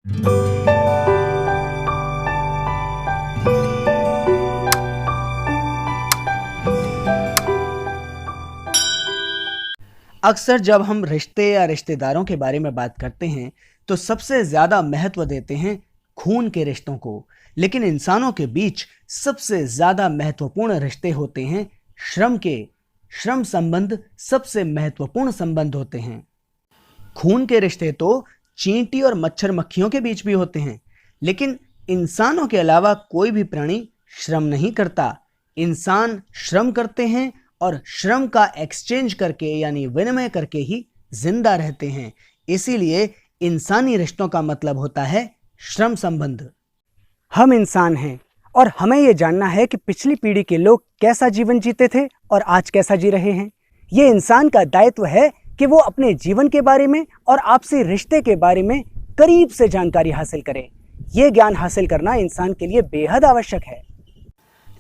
अक्सर जब हम रिश्ते या रिश्तेदारों के बारे में बात करते हैं तो सबसे ज्यादा महत्व देते हैं खून के रिश्तों को। लेकिन इंसानों के बीच सबसे ज्यादा महत्वपूर्ण रिश्ते होते हैं श्रम के। श्रम संबंध सबसे महत्वपूर्ण संबंध होते हैं। खून के रिश्ते तो चींटी और मच्छर मक्खियों के बीच भी होते हैं, लेकिन इंसानों के अलावा कोई भी प्राणी श्रम नहीं करता। इंसान श्रम करते हैं और श्रम का एक्सचेंज करके यानी विनिमय करके ही जिंदा रहते हैं। इसीलिए इंसानी रिश्तों का मतलब होता है श्रम संबंध। हम इंसान हैं और हमें यह जानना है कि पिछली पीढ़ी के लोग कैसा जीवन जीते थे और आज कैसा जी रहे हैं। ये इंसान का दायित्व है कि वो अपने जीवन के बारे में और आपसी रिश्ते के बारे में करीब से जानकारी हासिल करे। ये ज्ञान हासिल करना इंसान के लिए बेहद आवश्यक है।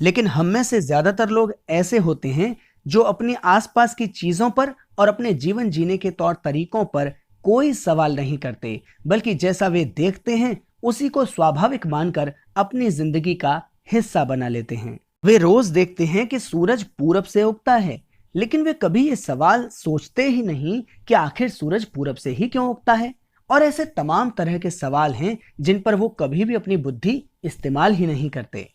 लेकिन हम में से ज्यादातर लोग ऐसे होते हैं जो अपने आसपास की चीजों पर और अपने जीवन जीने के तौर तरीकों पर कोई सवाल नहीं करते, बल्कि जैसा वे देखते हैं उसी को स्वाभाविक मानकर अपनी जिंदगी का हिस्सा बना लेते हैं। वे रोज देखते हैं कि सूरज पूरब से उगता है, लेकिन वे कभी ये सवाल सोचते ही नहीं कि आखिर सूरज पूरब से ही क्यों उगता है। और ऐसे तमाम तरह के सवाल हैं जिन पर वो कभी भी अपनी बुद्धि इस्तेमाल ही नहीं करते।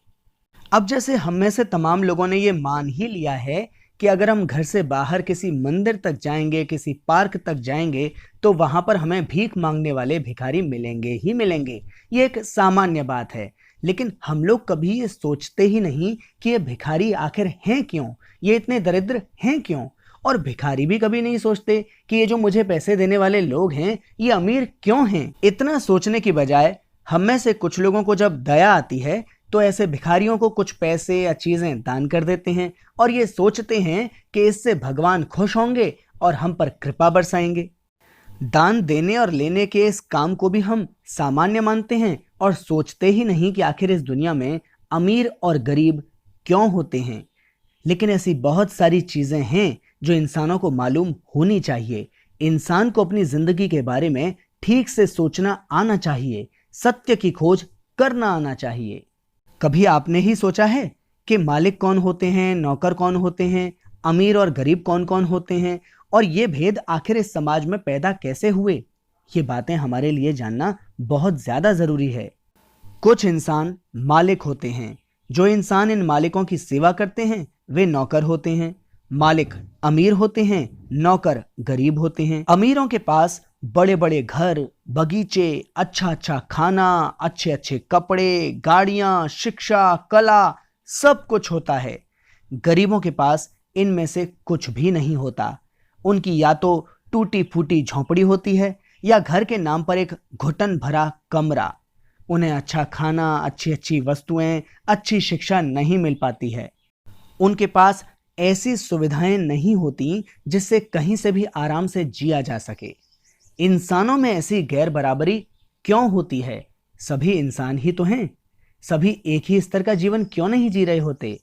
अब जैसे हम में से तमाम लोगों ने ये मान ही लिया है कि अगर हम घर से बाहर किसी मंदिर तक जाएंगे, किसी पार्क तक जाएंगे, तो वहां पर हमें भीख मांगने वाले भिखारी मिलेंगे ही मिलेंगे। ये एक सामान्य बात है। लेकिन हम लोग कभी ये सोचते ही नहीं कि ये भिखारी आखिर हैं क्यों, ये इतने दरिद्र हैं क्यों। और भिखारी भी कभी नहीं सोचते कि ये जो मुझे पैसे देने वाले लोग हैं ये अमीर क्यों हैं। इतना सोचने की बजाय हम में से कुछ लोगों को जब दया आती है तो ऐसे भिखारियों को कुछ पैसे या चीजें दान कर देते हैं और ये सोचते हैं कि इससे भगवान खुश होंगे और हम पर कृपा बरसाएंगे। दान देने और लेने के इस काम को भी हम सामान्य मानते हैं और सोचते ही नहीं कि आखिर इस दुनिया में अमीर और गरीब क्यों होते हैं। लेकिन ऐसी बहुत सारी चीजें हैं जो इंसानों को मालूम होनी चाहिए। इंसान को अपनी जिंदगी के बारे में ठीक से सोचना आना चाहिए, सत्य की खोज करना आना चाहिए। कभी आपने ही सोचा है कि मालिक कौन होते हैं, नौकर कौन होते हैं, अमीर और गरीब कौन कौन होते हैं और ये भेद आखिर इस समाज में पैदा कैसे हुए? ये बातें हमारे लिए जानना बहुत ज्यादा जरूरी है। कुछ इंसान मालिक होते हैं। जो इंसान इन मालिकों की सेवा करते हैं वे नौकर होते हैं। मालिक अमीर होते हैं, नौकर गरीब होते हैं। अमीरों के पास बड़े बड़े घर, बगीचे, अच्छा अच्छा खाना, अच्छे अच्छे कपड़े, गाड़ियां, शिक्षा, कला, सब कुछ होता है। गरीबों के पास इनमें से कुछ भी नहीं होता। उनकी या तो टूटी फूटी झोंपड़ी होती है या घर के नाम पर एक घुटन भरा कमरा। उन्हें अच्छा खाना, अच्छी अच्छी वस्तुएं, अच्छी शिक्षा नहीं मिल पाती है। उनके पास ऐसी सुविधाएं नहीं होती जिससे कहीं से भी आराम से जिया जा सके। इंसानों में ऐसी गैर बराबरी क्यों होती है? सभी इंसान ही तो हैं। सभी एक ही स्तर का जीवन क्यों नहीं जी रहे होते?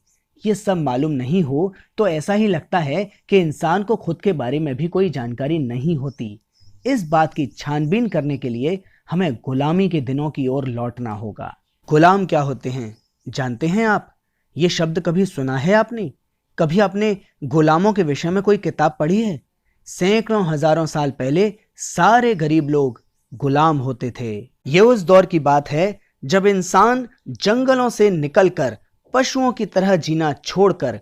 ये सब मालूम नहीं हो तो ऐसा ही लगता है कि इंसान को खुद के बारे में भी कोई जानकारी नहीं होती। इस बात की छानबीन करने के लिए हमें गुलामी के दिनों की ओर लौटना होगा। गुलाम क्या होते हैं जानते हैं आप? ये शब्द कभी सुना है आपने? कभी आपने गुलामों के विषय में कोई किताब पढ़ी है? सैकड़ों हजारों साल पहले सारे गरीब लोग गुलाम होते थे। ये उस दौर की बात है जब इंसान जंगलों से निकलकर पशुओं की तरह जीना छोड़कर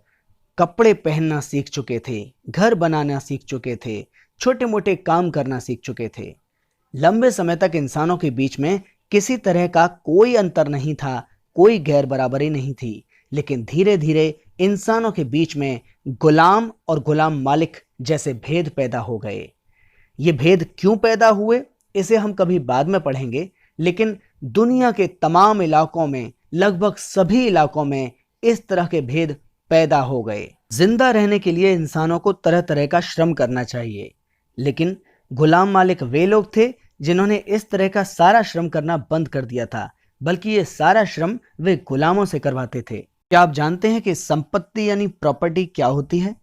कपड़े पहनना सीख चुके थे, घर बनाना सीख चुके थे, छोटे मोटे काम करना सीख चुके थे। लंबे समय तक इंसानों के बीच में किसी तरह का कोई अंतर नहीं था, कोई गैर बराबरी नहीं थी। लेकिन धीरे धीरे इंसानों के बीच में गुलाम और गुलाम मालिक जैसे भेद पैदा हो गए। ये भेद क्यों पैदा हुए इसे हम कभी बाद में पढ़ेंगे, लेकिन दुनिया के तमाम इलाकों में, लगभग सभी इलाकों में इस तरह के भेद पैदा हो गए। जिंदा रहने के लिए इंसानों को तरह तरह का श्रम करना चाहिए, लेकिन गुलाम मालिक वे लोग थे जिन्होंने इस तरह का सारा श्रम करना बंद कर दिया था, बल्कि ये सारा श्रम वे गुलामों से करवाते थे। क्या आप जानते हैं कि संपत्ति यानी प्रॉपर्टी क्या होती है?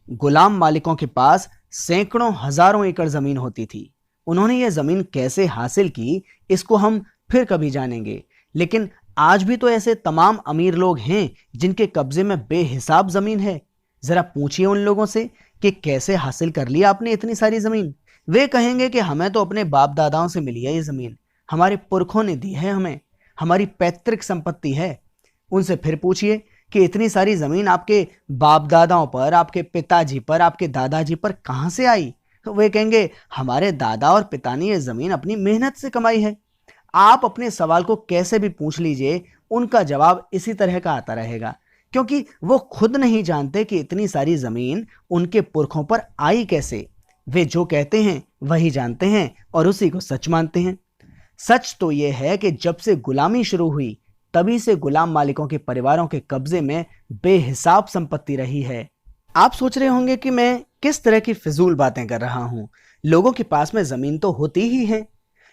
गुलाम मालिकों के पास सैकड़ों हजारों एकड़ जमीन होती थी। उन्होंने ये जमीन कैसे हासिल की, इसको हम फिर कभी जानेंगे। लेकिन आज भी तो ऐसे तमाम अमीर लोग हैं जिनके कब्जे में बेहिसाब जमीन है। जरा पूछिए उन लोगों से कि कैसे हासिल कर लिया आपने इतनी सारी जमीन। वे कहेंगे कि हमें तो अपने बाप दादाओं से मिली है ये जमीन, हमारे पुरखों ने दी है, हमें हमारी पैतृक संपत्ति है। उनसे फिर पूछिए कि इतनी सारी जमीन आपके बाप दादाओं पर, आपके पिताजी पर, आपके दादाजी पर कहां से आई? तो वे कहेंगे हमारे दादा और पिता ने ये जमीन अपनी मेहनत से कमाई है। आप अपने सवाल को कैसे भी पूछ लीजिए, उनका जवाब इसी तरह का आता रहेगा, क्योंकि वो खुद नहीं जानते कि इतनी सारी जमीन उनके पुरखों पर आई कैसे। वे जो कहते हैं वही जानते हैं और उसी को सच मानते हैं। सच तो यह है कि जब से गुलामी शुरू हुई तभी से गुलाम मालिकों के परिवारों के कब्जे में बेहिसाब संपत्ति रही है। आप सोच रहे होंगे कि मैं किस तरह की फिजूल बातें कर रहा हूं। लोगों के पास में जमीन तो होती ही है,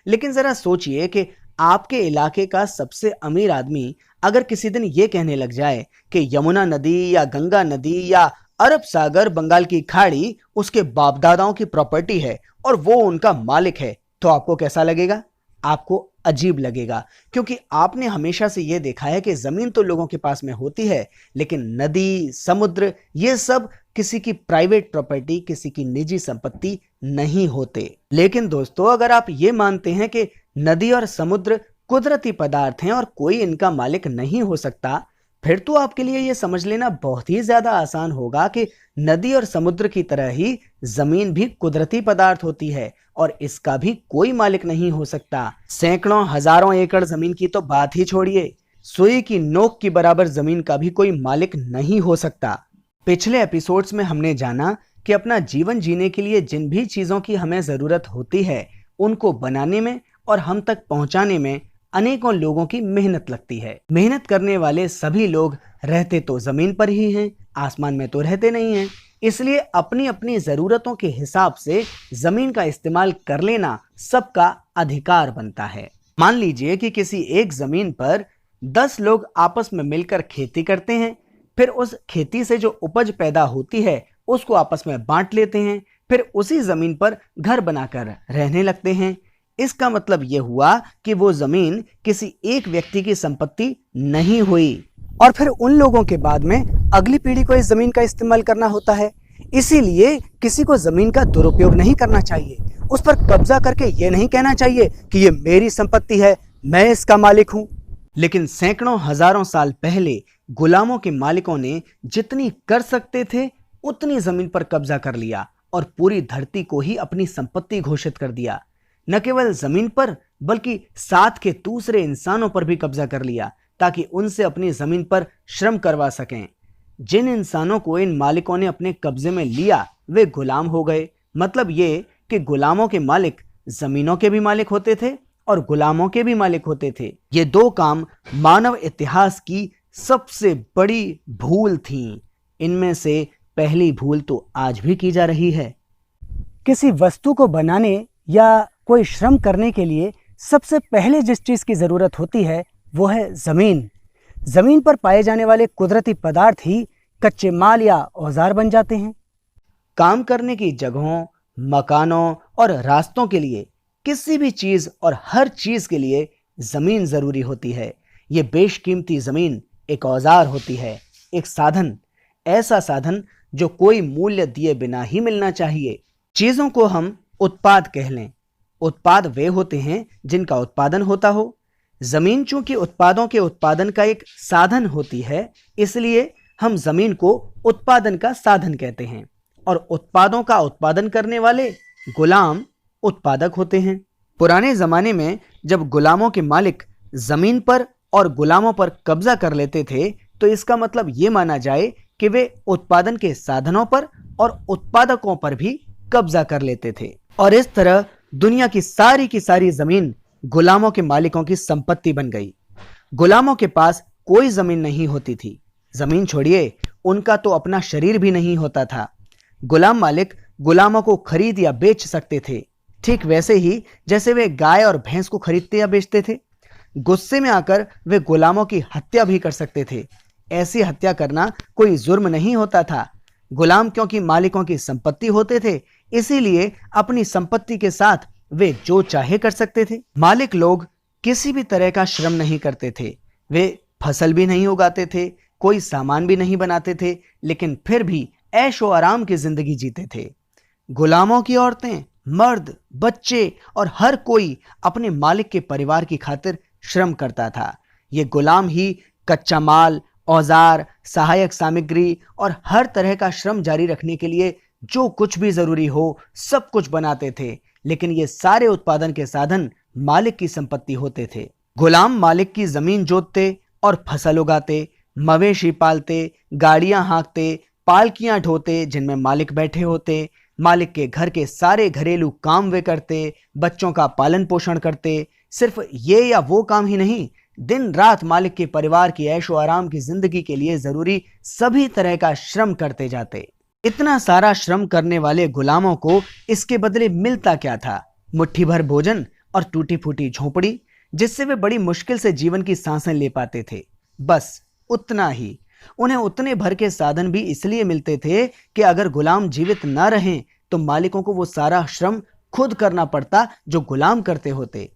लेकिन जरा सोचिए कि आपके इलाके का सबसे अमीर आदमी अगर किसी दिन ये कहने लग जाए कि यमुना नदी या गंगा नदी या अरब सागर, बंगाल की खाड़ी उसके बाप दादाओं की प्रॉपर्टी है और वो उनका मालिक है, तो आपको कैसा लगेगा? आपको अजीब लगेगा, क्योंकि आपने हमेशा से यह देखा है कि जमीन तो लोगों के पास में होती है, लेकिन नदी, समुद्र, ये सब किसी की प्राइवेट प्रॉपर्टी, किसी की निजी संपत्ति नहीं होते। लेकिन दोस्तों, अगर आप ये मानते हैं कि नदी और समुद्र कुदरती पदार्थ हैं और कोई इनका मालिक नहीं हो सकता, फिर तो आपके लिए यह समझ लेना बहुत ही ज्यादा आसान होगा कि नदी और समुद्र की तरह ही जमीन भी कुदरती पदार्थ होती है और इसका भी कोई मालिक नहीं हो सकता। सैकड़ों हजारों एकड़ जमीन की तो बात ही छोड़िए, सुई की नोक की बराबर जमीन का भी कोई मालिक नहीं हो सकता। पिछले एपिसोड्स में हमने जाना कि अपना जीवन जीने के लिए जिन भी चीजों की हमें जरूरत होती है, उनको बनाने में और हम तक पहुंचाने में अनेकों लोगों की मेहनत लगती है। मेहनत करने वाले सभी लोग रहते तो जमीन पर ही हैं, आसमान में तो रहते नहीं हैं। इसलिए अपनी अपनी जरूरतों के हिसाब से जमीन का इस्तेमाल कर लेना सबका अधिकार बनता है। मान लीजिए कि किसी एक जमीन पर 10 लोग आपस में मिलकर खेती करते हैं, फिर उस खेती से जो उपज पैदा होती है उसको आपस में बांट लेते हैं, फिर उसी जमीन पर घर बनाकर रहने लगते हैं। इसका मतलब यह हुआ कि वो जमीन किसी एक व्यक्ति की संपत्ति नहीं हुई और फिर उन लोगों के बाद में अगली पीढ़ी को इस जमीन का इस्तेमाल करना होता है। इसीलिए किसी को जमीन का दुरुपयोग नहीं करना चाहिए, उस पर कब्जा करके ये नहीं कहना चाहिए कि ये मेरी संपत्ति है, मैं इसका मालिक हूं। लेकिन सैकड़ों हजारों साल पहले गुलामों के मालिकों ने जितनी कर सकते थे उतनी जमीन पर कब्जा कर लिया और पूरी धरती को ही अपनी संपत्ति घोषित कर दिया। न केवल जमीन पर बल्कि साथ के दूसरे इंसानों पर भी कब्जा कर लिया ताकि उनसे अपनी जमीन पर श्रम करवा सकें। जिन इंसानों को इन मालिकों ने अपने कब्जे में लिया वे गुलाम हो गए। मतलब ये कि गुलामों के मालिक जमीनों के भी मालिक होते थे और गुलामों के भी मालिक होते थे। ये दो काम मानव इतिहास की सबसे बड़ी भूल थी। इनमें से पहली भूल तो आज भी की जा रही है। किसी वस्तु को बनाने या कोई श्रम करने के लिए सबसे पहले जिस चीज की जरूरत होती है वो है जमीन। जमीन पर पाए जाने वाले कुदरती पदार्थ ही कच्चे माल या औजार बन जाते हैं। काम करने की जगहों, मकानों और रास्तों के लिए किसी भी चीज और हर चीज के लिए जमीन जरूरी होती है। ये बेशकीमती जमीन एक औजार होती है, एक साधन, ऐसा साधन जो कोई मूल्य दिए बिना ही मिलना चाहिए। चीजों को हम उत्पाद कह लें। उत्पाद वे होते हैं जिनका उत्पादन होता हो। जमीन चूंकि उत्पादों के उत्पादन का एक साधन होती है, इसलिए हम जमीन को उत्पादन का साधन कहते हैं और उत्पादों का उत्पादन करने वाले गुलाम उत्पादक होते हैं। पुराने जमाने में जब गुलामों के मालिक जमीन पर और गुलामों पर कब्जा कर लेते थे तो इसका मतलब ये माना जाए कि वे उत्पादन के साधनों पर और उत्पादकों पर भी कब्जा कर लेते थे और इस तरह दुनिया की सारी जमीन गुलामों के मालिकों की संपत्ति बन गई। गुलामों के पास कोई जमीन नहीं होती थी। जमीन छोड़िए, उनका तो अपना शरीर भी नहीं होता था। गुलाम मालिक गुलामों को खरीद या बेच सकते थे, ठीक वैसे ही जैसे वे गाय और भैंस को खरीदते या बेचते थे। गुस्से में आकर वे गुलामों की हत्या भी कर सकते थे। ऐसी हत्या करना कोई जुर्म नहीं होता था। गुलाम क्योंकि मालिकों की संपत्ति होते थे, इसीलिए अपनी संपत्ति के साथ वे जो चाहे कर सकते थे। मालिक लोग किसी भी तरह का श्रम नहीं करते थे, वे फसल भी नहीं उगाते थे, कोई सामान भी नहीं बनाते थे, लेकिन फिर भी ऐशो आराम की जिंदगी जीते थे। गुलामों की औरतें, मर्द, बच्चे और हर कोई अपने मालिक के परिवार की खातिर श्रम करता था। ये गुलाम ही कच्चा माल, औजार, सहायक सामग्री और हर तरह का श्रम जारी रखने के लिए जो कुछ भी जरूरी हो सब कुछ बनाते थे, लेकिन ये सारे उत्पादन के साधन मालिक की संपत्ति होते थे। गुलाम मालिक की जमीन जोतते और फसल उगाते, मवेशी पालते, गाड़ियां हाँकते, पालकियां ढोते जिनमें मालिक बैठे होते, मालिक के घर के सारे घरेलू काम वे करते, बच्चों का पालन पोषण करते। सिर्फ ये या वो काम ही नहीं, दिन रात मालिक के परिवार की ऐशो आराम की जिंदगी के लिए जरूरी सभी तरह का श्रम करते जाते। इतना सारा श्रम करने वाले गुलामों को इसके बदले मिलता क्या था? मुट्ठी भर भोजन और टूटी फूटी झोपड़ी, जिससे वे बड़ी मुश्किल से जीवन की सांसें ले पाते थे। बस उतना ही। उन्हें उतने भर के साधन भी इसलिए मिलते थे कि अगर गुलाम जीवित न रहें तो मालिकों को वो सारा श्रम खुद करना पड़ता जो गुलाम करते होते।